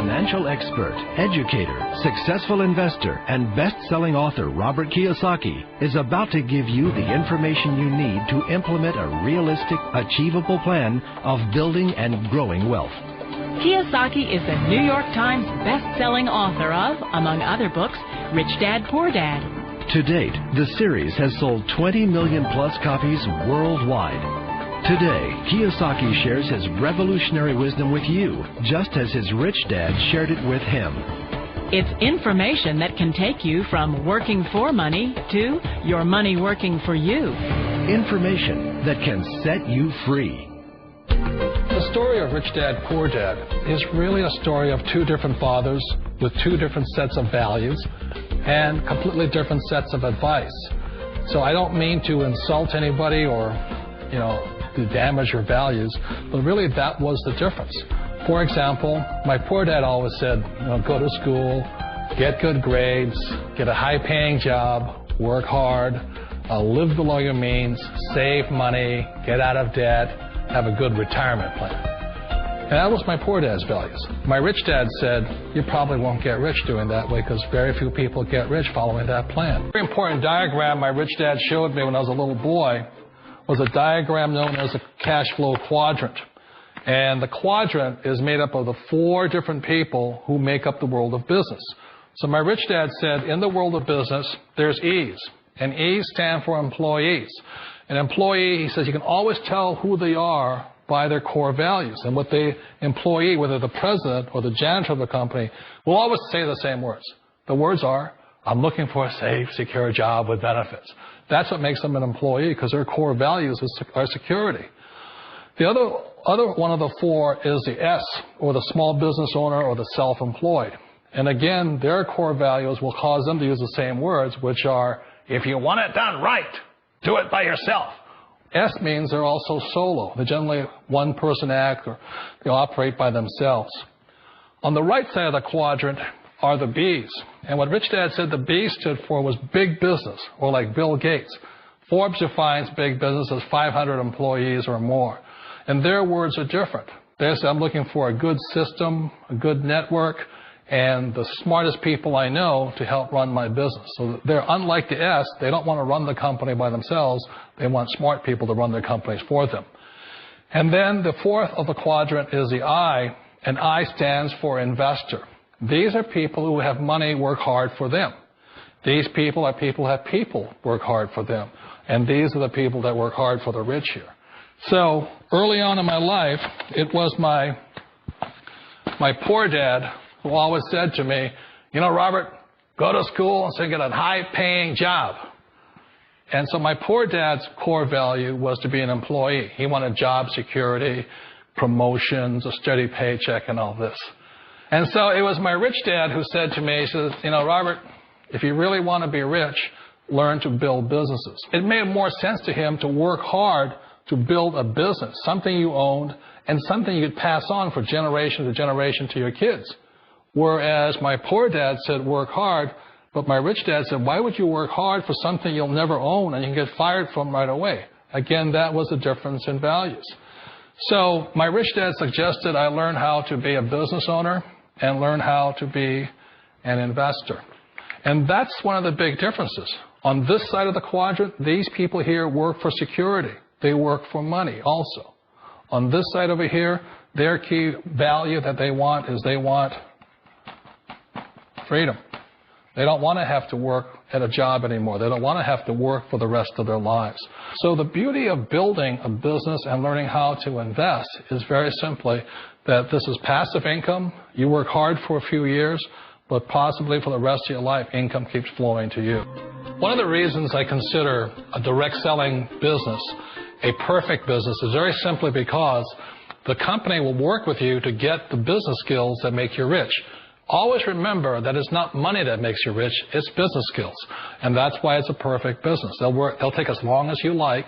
financial expert, educator, successful investor, and best-selling author Robert Kiyosaki is about to give you the information you need to implement a realistic, achievable plan of building and growing wealth. Kiyosaki is the New York Times best-selling author of, among other books, Rich Dad, Poor Dad. To date, the series has sold 20 million-plus copies worldwide. Today, Kiyosaki shares his revolutionary wisdom with you, just as his rich dad shared it with him. It's information that can take you from working for money to your money working for you. Information that can set you free. The story of Rich Dad, Poor Dad is really a story of two different fathers with two different sets of values and completely different sets of advice. So I don't mean to insult anybody or, to damage your values, but really that was the difference. For example, my poor dad always said, go to school, get good grades, get a high-paying job, work hard, live below your means, save money, get out of debt, have a good retirement plan. And that was my poor dad's values. My rich dad said, you probably won't get rich doing that way because very few people get rich following that plan. A very important diagram my rich dad showed me when I was a little boy was a diagram known as a cash flow quadrant. And the quadrant is made up of the four different people who make up the world of business. So my rich dad said, in the world of business, there's E's. And E's stand for employees. An employee, he says, you can always tell who they are by their core values. And what the employee, whether the president or the janitor of the company, will always say the same words. The words are, I'm looking for a safe, secure job with benefits. That's what makes them an employee, because their core values are security. The other one of the four is the S, or the small business owner or the self-employed. And again, their core values will cause them to use the same words, which are, if you want it done right, do it by yourself. S means they're also solo. They're generally one-person act, or they operate by themselves. On the right side of the quadrant are the B's. And what Rich Dad said the B stood for was big business, or like Bill Gates. Forbes defines big business as 500 employees or more. And their words are different. They say, I'm looking for a good system, a good network, and the smartest people I know to help run my business. So they're unlike the S. They don't want to run the company by themselves. They want smart people to run their companies for them. And then the fourth of the quadrant is the I, and I stands for investor. These are people who have money work hard for them. These people are people who have people work hard for them. And these are the people that work hard for the rich here. So early on in my life, it was my poor dad who always said to me, Robert, go to school and get a high-paying job. And so my poor dad's core value was to be an employee. He wanted job security, promotions, a steady paycheck, and all this. And so it was my rich dad who said to me, he says, Robert, if you really want to be rich, learn to build businesses. It made more sense to him to work hard to build a business, something you owned and something you could pass on for generation to generation to your kids. Whereas my poor dad said work hard, but my rich dad said, why would you work hard for something you'll never own and you can get fired from right away? Again, that was the difference in values. So my rich dad suggested I learn how to be a business owner and learn how to be an investor. And that's one of the big differences. On this side of the quadrant, these people here work for security. They work for money also. On this side over here, their key value that they want is they want freedom. They don't want to have to work at a job anymore. They don't want to have to work for the rest of their lives. So the beauty of building a business and learning how to invest is very simply that this is passive income. You work hard for a few years, but possibly for the rest of your life, income keeps flowing to you. One of the reasons I consider a direct selling business a perfect business is very simply because the company will work with you to get the business skills that make you rich. Always remember that it's not money that makes you rich, it's business skills. And that's why it's a perfect business. They'll take as long as you like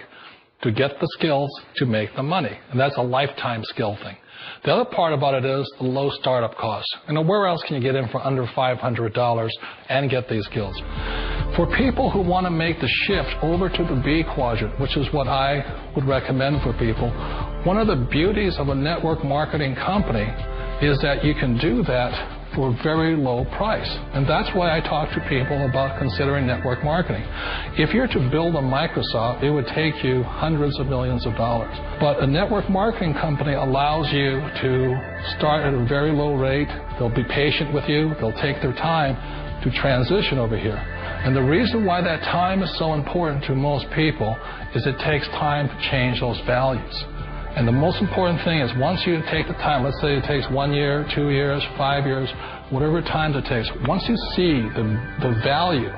to get the skills to make the money. And that's a lifetime skill thing. The other part about it is the low startup costs. Where else can you get in for under $500 and get these skills? For people who want to make the shift over to the B quadrant, which is what I would recommend for people, one of the beauties of a network marketing company is that you can do that for a very low price. And that's why I talk to people about considering network marketing. If you're to build a Microsoft, it would take you hundreds of millions of dollars. But a network marketing company allows you to start at a very low rate. They'll be patient with you. They'll take their time to transition over here. And the reason why that time is so important to most people is it takes time to change those values. And the most important thing is once you take the time, let's say it takes 1 year, 2 years, 5 years, whatever time it takes, once you see the value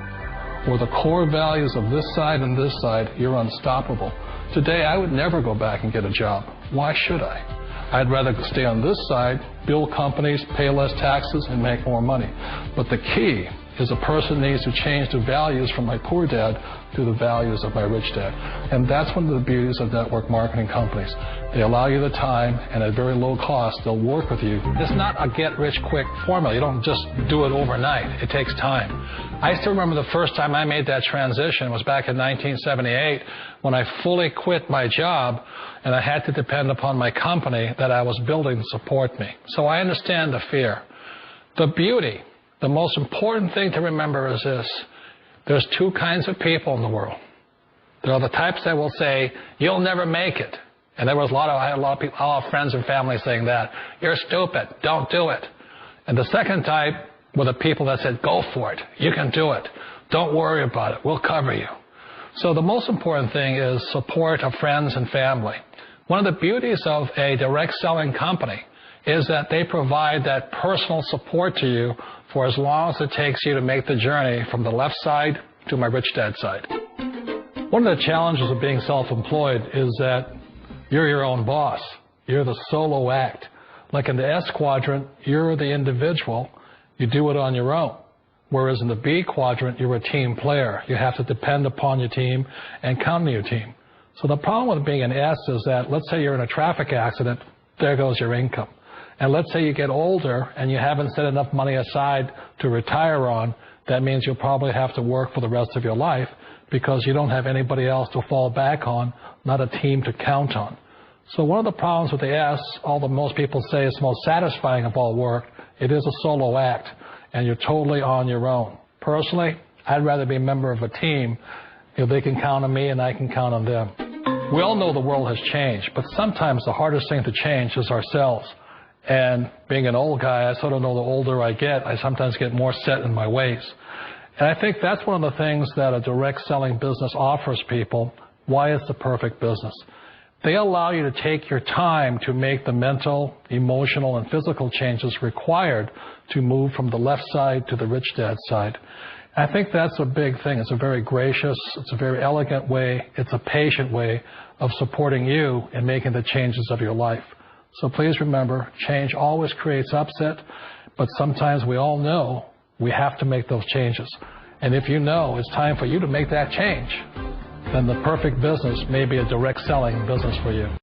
or the core values of this side and this side, you're unstoppable. Today, I would never go back and get a job. Why should I? I'd rather stay on this side, build companies, pay less taxes, and make more money. But the key is a person needs to change the values from my poor dad to the values of my rich dad. And that's one of the beauties of network marketing companies. They allow you the time, and at very low cost, they'll work with you. It's not a get-rich-quick formula. You don't just do it overnight. It takes time. I still remember the first time I made that transition was back in 1978 when I fully quit my job, and I had to depend upon my company that I was building to support me. So I understand the fear. The beauty, the most important thing to remember is this. There's two kinds of people in the world. There are the types that will say, you'll never make it. And I had a lot of people, all our friends and family saying that. You're stupid. Don't do it. And the second type were the people that said, go for it. You can do it. Don't worry about it. We'll cover you. So the most important thing is support of friends and family. One of the beauties of a direct selling company is that they provide that personal support to you for as long as it takes you to make the journey from the left side to my rich dad side. One of the challenges of being self-employed is that you're your own boss. You're the solo act. Like in the S quadrant, you're the individual. You do it on your own. Whereas in the B quadrant, you're a team player. You have to depend upon your team and count on your team. So the problem with being an S is that, let's say you're in a traffic accident, there goes your income. And let's say you get older and you haven't set enough money aside to retire on, that means you'll probably have to work for the rest of your life because you don't have anybody else to fall back on, not a team to count on. So one of the problems with the S, although most people say it's the most satisfying of all work, it is a solo act, and you're totally on your own. Personally, I'd rather be a member of a team if they can count on me and I can count on them. We all know the world has changed, but sometimes the hardest thing to change is ourselves. And being an old guy, I sort of know the older I get, I sometimes get more set in my ways. And I think that's one of the things that a direct selling business offers people. Why it's the perfect business. They allow you to take your time to make the mental, emotional, and physical changes required to move from the left side to the rich dad side. I think that's a big thing. It's a very gracious, it's a very elegant way, it's a patient way of supporting you in making the changes of your life. So please remember, change always creates upset, but sometimes we all know we have to make those changes. And if you know it's time for you to make that change, then the perfect business may be a direct selling business for you.